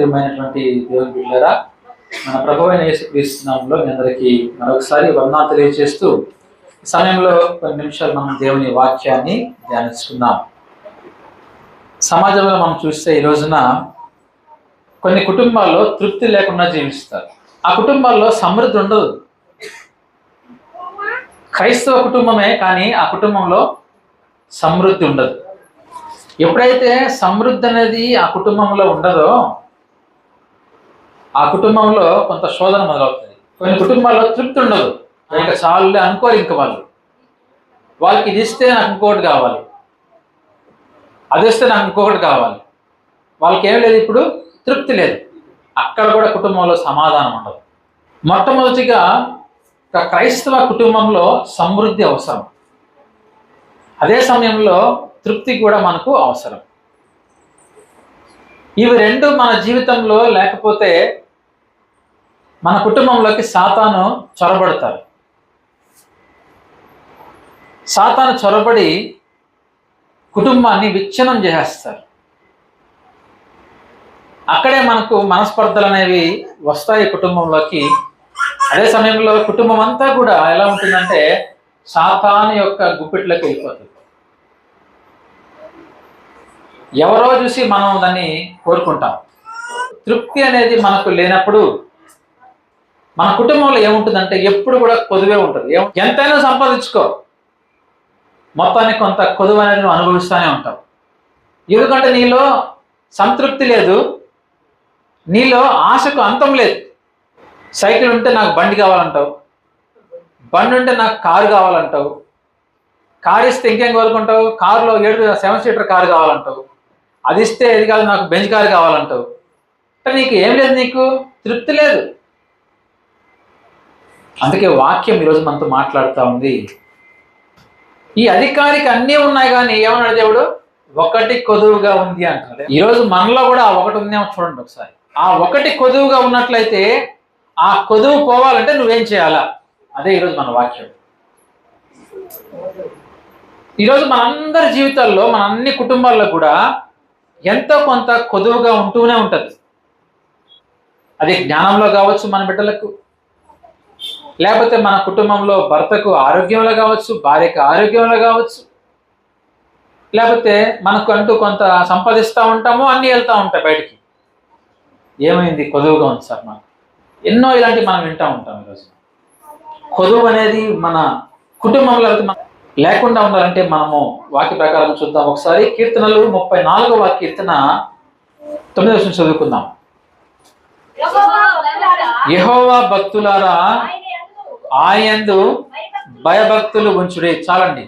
ప్రియమైనటువంటి దేవుని బిడ్డలారా, మన ప్రభువైన యేసుక్రీస్తు నామములో మీ అందరికీ మరొకసారి వందనాలు తెలియజేస్తూ ఈ సమయంలో కొన్ని నిమిషాలు మనం దేవుని వాక్యాన్ని ధ్యానించుకుందాం. సమాజంలో మనం చూస్తే ఈ రోజున కొన్ని కుటుంబాల్లో తృప్తి లేకుండా జీవిస్తారు. ఆ కుటుంబాల్లో సమృద్ధి ఉండదు. క్రైస్తవ కుటుంబమే కానీ ఆ కుటుంబంలో సమృద్ధి ఉండదు. ఎప్పుడైతే సమృద్ధి అనేది ఆ కుటుంబంలో ఉండదో ఆ కుటుంబంలో కొంత శోధన మొదలవుతుంది. కొన్ని కుటుంబాల్లో తృప్తి ఉండదు. ఇంకా చాలులే అనుకోరు. ఇంక వాళ్ళకి ఇది ఇస్తే నాకు ఇంకొకటి కావాలి, అది ఇస్తే నాకు ఇంకొకటి కావాలి. వాళ్ళకి ఏం లేదు, ఇప్పుడు తృప్తి లేదు. అక్కడ కూడా కుటుంబంలో సమాధానం ఉండదు. మొట్టమొదటిగా ఒక క్రైస్తవ కుటుంబంలో సమృద్ధి అవసరం. అదే సమయంలో తృప్తి కూడా మనకు అవసరం. ఇవి రెండు మన జీవితంలో లేకపోతే మన కుటుంబంలోకి సాతాను చొరబడతారు. సాతాను చొరబడి కుటుంబాన్ని విచ్ఛిన్నం చేసేస్తారు. అక్కడే మనకు మనస్పర్ధలు అనేవి వస్తాయి కుటుంబంలోకి. అదే సమయంలో కుటుంబం అంతా కూడా ఎలా ఉంటుందంటే సాతాను యొక్క గుప్పిట్లోకి వెళ్ళిపోతుంది. ఎవరో చూసి మనం దాన్ని కోరుకుంటాం. తృప్తి అనేది మనకు లేనప్పుడు మన కుటుంబంలో ఏముంటుందంటే ఎప్పుడు కూడా కొదువే ఉంటుంది. ఎంతైనా సంపాదించుకో, మొత్తానికి కొంత కొదువు అనేది నువ్వు అనుభవిస్తూనే ఉంటావు. ఎందుకంటే నీలో సంతృప్తి లేదు, నీలో ఆశకు అంతం లేదు. సైకిల్ ఉంటే నాకు బండి కావాలంటావు, బండి ఉంటే నాకు కారు కావాలంటావు, కారు ఇస్తే ఇంకేం కోరుకుంటావు, కారులో 7 సీటర్ కారు కావాలంటావు, అది ఇస్తే ఏది కాదు నాకు బెంచ్ కారు కావాలంటావు. అంటే నీకు ఏం లేదు, నీకు తృప్తి లేదు. అందుకే వాక్యం ఈరోజు మనతో మాట్లాడుతూ ఉంది. ఈ అధికారికి అన్నీ ఉన్నాయి కానీ ఏమన్నాడు దేవుడు? ఒకటి కొదువుగా ఉంది అంటున్నాడు. ఈరోజు మనలో కూడా ఆ ఒకటి ఉందేమో చూడండి ఒకసారి. ఆ ఒకటి కొదువుగా ఉన్నట్లయితే ఆ కొదువు పోవాలంటే నువ్వేం చేయాలా? అదే ఈరోజు మన వాక్యం. ఈరోజు మనందరి జీవితాల్లో మన అన్ని కుటుంబాల్లో కూడా ఎంతో కొంత కొదువుగా ఉంటూనే ఉంటుంది. అది జ్ఞానంలో కావచ్చు, మన బిడ్డలకు, లేకపోతే మన కుటుంబంలో భర్తకు ఆరోగ్యంలో కావచ్చు, భార్యకు ఆరోగ్యంలో కావచ్చు, లేకపోతే మనకు అంటూ కొంత సంపాదిస్తూ ఉంటాము, అన్నీ వెళ్తూ ఉంటాయి బయటికి. ఏమైంది? కొదువుగా ఉంది సార్. మనం ఎన్నో ఇలాంటివి మనం వింటూ ఉంటాం. ఈరోజు కొదువు అనేది మన కుటుంబంలో లేకుండా ఉండాలంటే మనము వాక్య ప్రకారం చూద్దాం ఒకసారి. కీర్తనలు 34వ కీర్తన 9వ వచనం చదువుకుందాం. యెహోవా భక్తులారా ఆయనందు భయభక్తులు ఉంచుడి. చాలండి.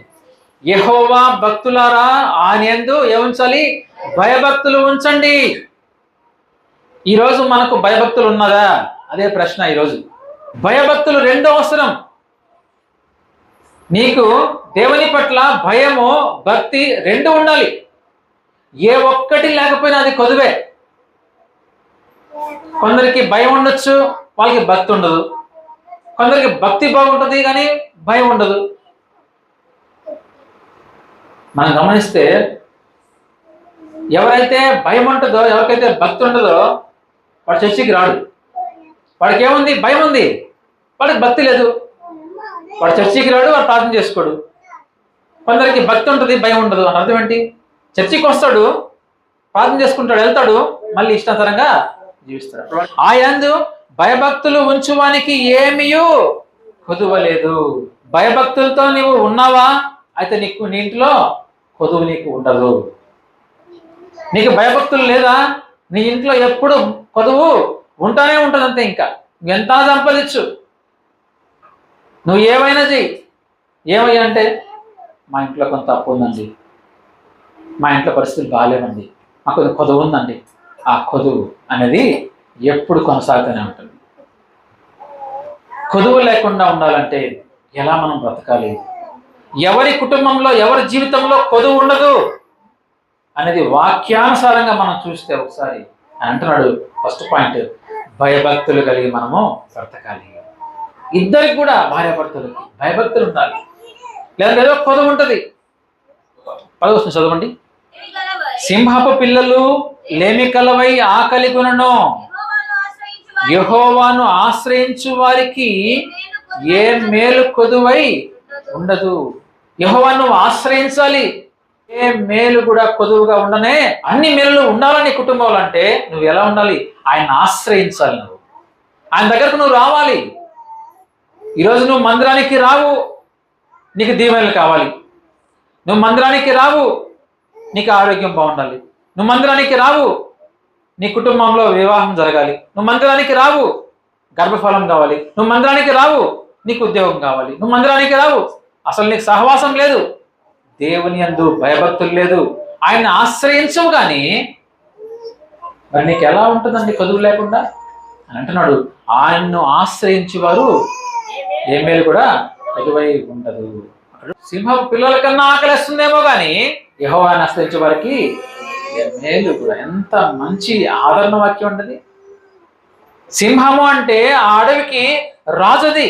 యెహోవా భక్తులారా ఆయనందు ఏముంచాలి? భయభక్తులు ఉంచండి. ఈరోజు మనకు భయభక్తులు ఉన్నదా? అదే ప్రశ్న ఈరోజు. భయభక్తులు రెండు అవసరం. నీకు దేవుని పట్ల భయము, భక్తి రెండు ఉండాలి. ఏ ఒక్కటి లేకపోయినా అది కొదువే. కొందరికి భయం ఉండొచ్చు, వాళ్ళకి భక్తి ఉండదు. కొందరికి భక్తి బాగుంటుంది కానీ భయం ఉండదు. మనం గమనిస్తే ఎవరైతే భయం ఉంటుందో, ఎవరికైతే భక్తి ఉండదో వాడు చర్చికి రాడు. వాడికి ఏముంది? భయం ఉంది, వాడికి భక్తి లేదు. వాడు చర్చికి రాడు, వాడు ప్రార్థన చేసుకోడు. కొందరికి భక్తి ఉంటుంది, భయం ఉండదు. అని అర్థం ఏంటి? చర్చికి వస్తాడు, ప్రార్థన చేసుకుంటాడు, వెళ్తాడు, మళ్ళీ ఇష్టానుసారంగా జీవిస్తాడు. ఆయందు భయభక్తులు ఉంచువానికి ఏమీయూ కొదువలేదు. భయభక్తులతో నీవు ఉన్నావా? అయితే నీ ఇంట్లో కొదువు నీకు ఉండదు. నీకు భయభక్తులు లేదా? నీ ఇంట్లో ఎప్పుడు కొదువు ఉంటానే ఉంటుంది. అంతే. ఇంకా ఎంత సంపాదించు, నువ్వు ఏమైనా చెయ్యి. ఏమయ్యా అంటే మా ఇంట్లో కొంత అప్పు ఉందండి, మా ఇంట్లో పరిస్థితులు బాగాలేవండి, మాకు కొంత కొదువు ఉందండి. ఆ కొదువు అనేది ఎప్పుడు కొనసాగుతూనే ఉంటుంది. కొదువు లేకుండా ఉండాలంటే ఎలా మనం బ్రతకాలి? ఎవరి కుటుంబంలో, ఎవరి జీవితంలో కొదువు ఉండదు అనేది వాక్యానుసారంగా మనం చూస్తే ఒకసారి అంటున్నాడు. ఫస్ట్ పాయింట్, భయభక్తులు కలిగి మనము బ్రతకాలి. ఇద్దరికి కూడా, భార్యాభర్తలకి భయభక్తులు ఉండాలి. లేదా ఏదో కొదువు ఉంటుంది. 10వ వచనం చదవండి. సింహపు పిల్లలు లేమి కలవై ఆకలి కొనను. యెహోవాను ఆశ్రయించు వారికి ఏ మేలు కొదువై ఉండదు. యెహోవాను నువ్వు ఆశ్రయించాలి. ఏ మేలు కూడా కొదువుగా ఉండనే. అన్ని మేలు ఉండాలని కుటుంబంలో అంటే నువ్వు ఎలా ఉండాలి? ఆయన ఆశ్రయించాలి. నువ్వు ఆయన దగ్గరకు నువ్వు రావాలి. ఈరోజు నువ్వు మందిరానికి రావు, నీకు దీవెనలు కావాలి. నువ్వు మందిరానికి రావు, నీకు ఆరోగ్యం బాగుండాలి. నువ్వు మందిరానికి రావు, నీ కుటుంబంలో వివాహం జరగాలి. నువ్వు మందిరానికి రావు, గర్భఫలం కావాలి. నువ్వు మందిరానికి రావు, నీకు ఉద్యోగం కావాలి. నువ్వు మందిరానికి రావు, అసలు నీకు సహవాసం లేదు, దేవుని యందు భయభక్తులు లేదు, ఆయన్ని ఆశ్రయించవు. కానీ మరి నీకు ఎలా ఉంటుందండి కొదువు లేకుండా అని అంటున్నాడు. ఆయన్ను ఆశ్రయించేవారు ఏ మేలు కూడా కొదువై ఉండదు. సింహం పిల్లల కన్నా ఆకలిస్తుందేమో కానీ యెహోవాను ఆశ్రయించే వారికి మేలు కూడా. ఎంత మంచి ఆదరణ వాక్యం ఉంటుంది. సింహము అంటే ఆ అడవికి రాజుది.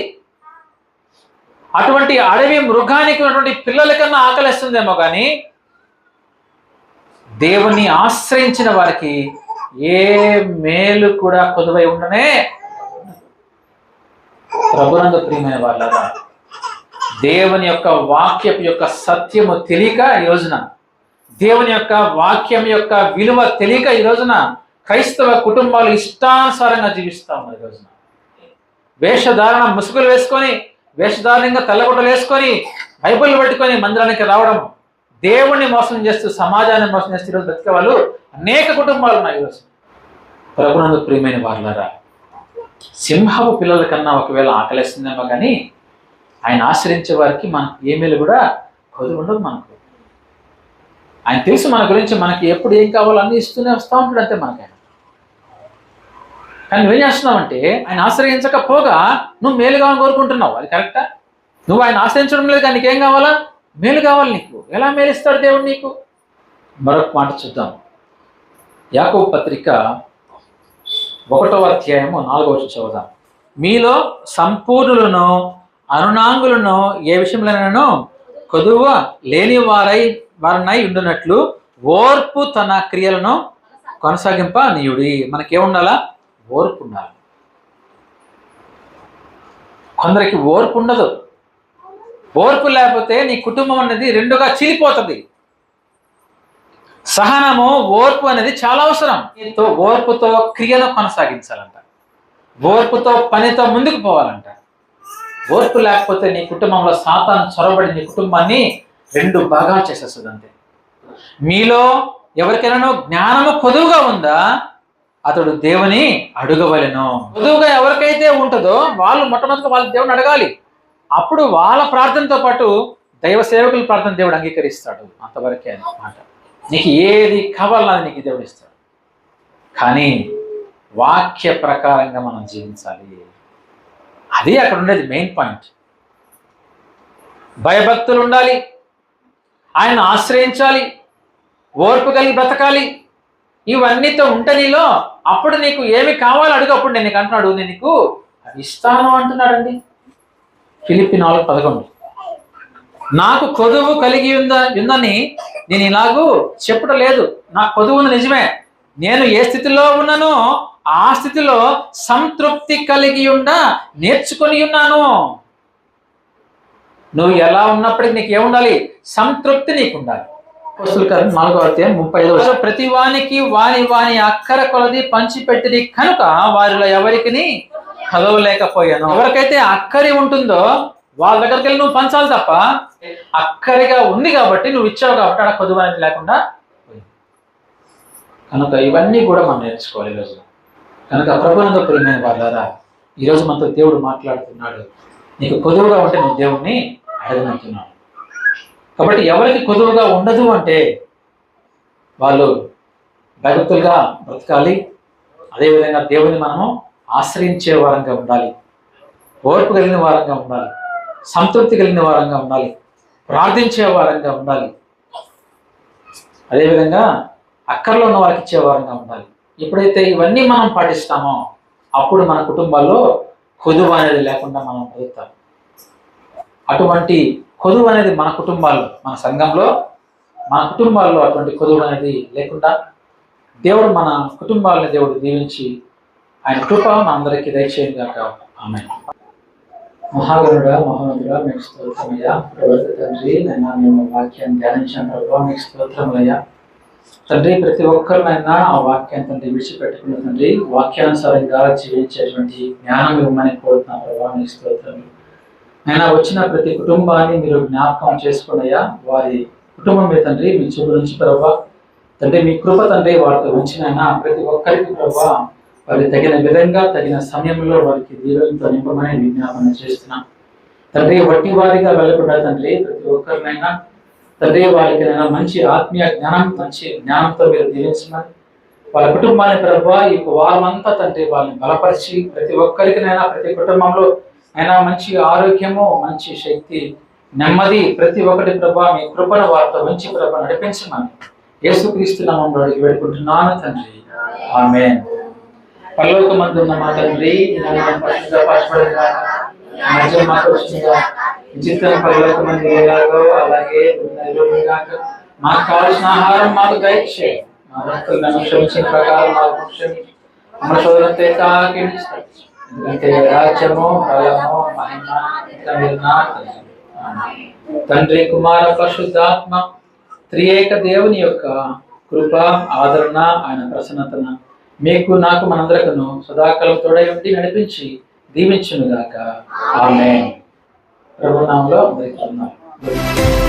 అటువంటి అడవి మృగానికి ఉన్నటువంటి పిల్లల కన్నా ఆకలిస్తుందేమో కానీ దేవుని ఆశ్రయించిన వారికి ఏ మేలు కూడా కొదువై ఉండనే. ప్రభునందు ప్రియమైన వాళ్ళగా, దేవుని యొక్క వాక్యం యొక్క సత్యము తెలియక ఈ రోజున, దేవుని యొక్క వాక్యం యొక్క విలువ తెలియక ఈ రోజున క్రైస్తవ కుటుంబాలు ఇష్టానుసారంగా జీవిస్తా ఉన్నారు. ఈ రోజున వేషధారణ ముసుగులు వేసుకొని, వేషధారణంగా తెల్లగుడ్డలు వేసుకొని, బైబిల్ పట్టుకొని మందిరానికి రావడం, దేవుణ్ణి మోసం చేస్తూ సమాజాన్ని మోసం చేస్తూ ఈరోజు బ్రతికే వాళ్ళు అనేక కుటుంబాలు ఉన్నాయి. ఈరోజు ప్రభునందు ప్రియమైన వాళ్ళారా, సింహపు పిల్లల కన్నా ఒకవేళ ఆకలిస్తుందేమో కానీ ఆయన ఆశ్రయించే వారికి మనకు ఏమేలు కూడా కొదువు ఉండదు. మనకు ఆయన తెలుసు మన గురించి, మనకి ఎప్పుడు ఏం కావాలో అన్నీ ఇస్తూనే వస్తూ ఉంటాడు. అంతే మనకైనా. కానీ నువ్వేం చేస్తున్నావంటే ఆయన ఆశ్రయించకపోగా నువ్వు మేలు కావాలని కోరుకుంటున్నావు. అది కరెక్టా? నువ్వు ఆయన ఆశ్రయించడం లేదు కానీ నీకేం కావాలా? మేలు కావాలి. నీకు ఎలా మేలిస్తాడు దేవుడు నీకు? మరొక మాట చూద్దాం. యాకోబు పత్రిక 1వ అధ్యాయము 4వ వచనం చదువుదాం. మీలో సంపూర్ణులను అనునాంగులను ఏ విషయంలోనైనా కొదువ లేని వారినై ఉండునట్లు ఓర్పు తన క్రియలను కొనసాగింప నీయుడి. మనకేముండాలా? ఓర్పు ఉండాలి. కొందరికి ఓర్పు ఉండదు. ఓర్పు లేకపోతే నీ కుటుంబం అనేది రెండుగా చీలిపోతుంది. సహనము, ఓర్పు అనేది చాలా అవసరం. ఓర్పుతో క్రియను కొనసాగించాలంట, ఓర్పుతో పనితో ముందుకు పోవాలంట. ఓర్పు లేకపోతే నీ కుటుంబంలో సాతాను చొరబడి నీ కుటుంబాన్ని 2 భాగాలు చేసేస్తుంది. అంతే. మీలో ఎవరికైనా జ్ఞానము కొదువుగా ఉందా అతడు దేవుని అడుగవలెను. కొదువుగా ఎవరికైతే ఉంటుందో వాళ్ళు మొట్టమొదటిగా వాళ్ళ దేవుని అడగాలి. అప్పుడు వాళ్ళ ప్రార్థనతో పాటు దైవ సేవకుల ప్రార్థన దేవుడు అంగీకరిస్తాడు. అంతవరకే అన్నమాట. నీకు ఏది కావాలన్నది నీకు దేవుడు ఇస్తాడు. కానీ వాక్య ప్రకారంగా మనం జీవించాలి. అది అక్కడ ఉండేది మెయిన్ పాయింట్. భయభక్తులు ఉండాలి, ఆయన ఆశ్రయించాలి, ఓర్పు కలిగి బ్రతకాలి. ఇవన్నీతో ఉంటే నీలో అప్పుడు నీకు ఏమి కావాలో అడుగు. అప్పుడు నేను నీకు అంటున్నాడు, నేను నీకు ఇస్తాను అంటున్నాడండి. ఫిలిప్పీ 4:11. నాకు కొదువు కలిగి ఉందని నేను ఇలాగూ చెప్పడం లేదు. నాకు కొదువు ఉంది నిజమే. నేను ఏ స్థితిలో ఉన్నానో ఆ స్థితిలో సంతృప్తి కలిగి నేర్చుకొని ఉన్నాను. నువ్వు ఎలా ఉన్నప్పటికీ నీకు ఏముండాలి? సంతృప్తి నీకు ఉండాలి. అపోస్తలుల కార్యం 4వ అధ్యాయం 35. ప్రతి వానికి వాని అక్కర కొలది పంచిపెట్టిది కనుక వారిలో ఎవరికి కదవలేకపోయాను. ఎవరికైతే అక్కరి ఉంటుందో వాళ్ళ దగ్గరికి వెళ్ళి నువ్వు పంచాలి తప్ప, అక్కరిగా ఉంది కాబట్టి నువ్వు ఇచ్చావు కాబట్టి అక్కడ కొదువు అనేది లేకుండా కనుక ఇవన్నీ కూడా మనం నేర్చుకోవాలి ఈరోజు. కనుక ప్రభునందు ప్రియమైన వాళ్ళారా, ఈరోజు మనతో దేవుడు మాట్లాడుతున్నాడు. నీకు కొదువుగా ఉంటే నువ్వు దేవుణ్ణి అడగనంటున్నాడు. కాబట్టి ఎవరికి కొదువుగా ఉండదు అంటే వాళ్ళు భయభక్తులుగా బ్రతకాలి. అదేవిధంగా దేవుని మనము ఆశ్రయించే వారంగా ఉండాలి, ఓర్పు కలిగిన వారంగా ఉండాలి, సంతృప్తి కలిగిన వారంగా ఉండాలి, ప్రార్థించే వారంగా ఉండాలి. అదేవిధంగా అక్కర్లో ఉన్న వారికి ఇచ్చే వారంగా ఉండాలి. ఎప్పుడైతే ఇవన్నీ మనం పాటిస్తామో అప్పుడు మన కుటుంబాల్లో కొదువు అనేది లేకుండా మనం బ్రతుకుతాం. అటువంటి కొదువు అనేది మన కుటుంబాల్లో, మన సంఘంలో, మన కుటుంబాల్లో అటువంటి కొదువు అనేది లేకుండా దేవుడు మన కుటుంబాలను దేవుడు దీవించి ఆయన కృప మనందరికీ దయచేయండి గాక. ఆమేన్. మహాగణుడా మహోన్నతుడా మీకు స్తోత్రమయ్యా. ప్రవర్త తండ్రి నైనా మేము వాక్యాన్ని ధ్యానించిన ప్రభావ మీకు స్తోత్రములయ్యా. తండ్రి ప్రతి ఒక్కరినైనా ఆ వాక్యాన్ని తండ్రి విడిచిపెట్టుకున్న తండ్రి వాక్యానుసారంగా జీవించేటువంటి జ్ఞానం ఇవ్వమని కోరుతున్న ప్రభావ మీకు స్తోత్రములు. అయినా వచ్చిన ప్రతి కుటుంబాన్ని మీరు జ్ఞాపకం చేసుకున్నయ్యా. వారి కుటుంబం మీద తండ్రి మీ చూపు నుంచి ప్రభావ తండ్రి మీ కృప తండ్రి వారితో ఉంచినైనా ప్రతి ఒక్కరికి ప్రభావ వారికి తగిన విధంగా తగిన సమయంలో వారికి దీవెనతో నింపమని విజ్ఞాపన చేస్తున్నాం తండ్రి. వట్టి వారిగా వెళ్ళకుండా తండ్రి ప్రతి ఒక్కరినైనా తండ్రి వారికైనా మంచి ఆత్మీయ జ్ఞానం మంచి జ్ఞానంతో మీరు దీవించమని వాళ్ళ కుటుంబాన్ని ప్రభావ ఈ వారం అంతా తండ్రి వాళ్ళని బలపరిచి ప్రతి ఒక్కరికినైనా ప్రతి కుటుంబంలో అయినా మంచి ఆరోగ్యము మంచి శక్తి నెమ్మది ప్రతి ఒక్కటి ప్రభావ మీ కృపను వారితో మంచి ప్రభావ నడిపించమని యేసుక్రీస్తు నామములో అడిగి వేడుకుంటున్నాను తండ్రి. ఆమేన్. పరలోకమందున్న మా తండ్రి పరలోకమంది ఎలాగో అలాగే మాకు కావాల్సిన ఆహారం మాకు దయచేయి. మా భక్తులను క్షమించిన ప్రకారం మాకు క్షమించి మన సోదరులతో తాకించు. ఎందుకంటే రాజ్యము బలము మహిమ తండ్రి కుమార పరిశుద్ధాత్మ త్రియేక దేవుని యొక్క కృప ఆదరణ ఆయన ప్రసన్నతన మీకు నాకు మనందరికను సదాకాలం తోడై ఉండి నడిపించి దీవించునుగాక. ఆమేన్. ప్రభునామములో అందరికీ వందనాలు.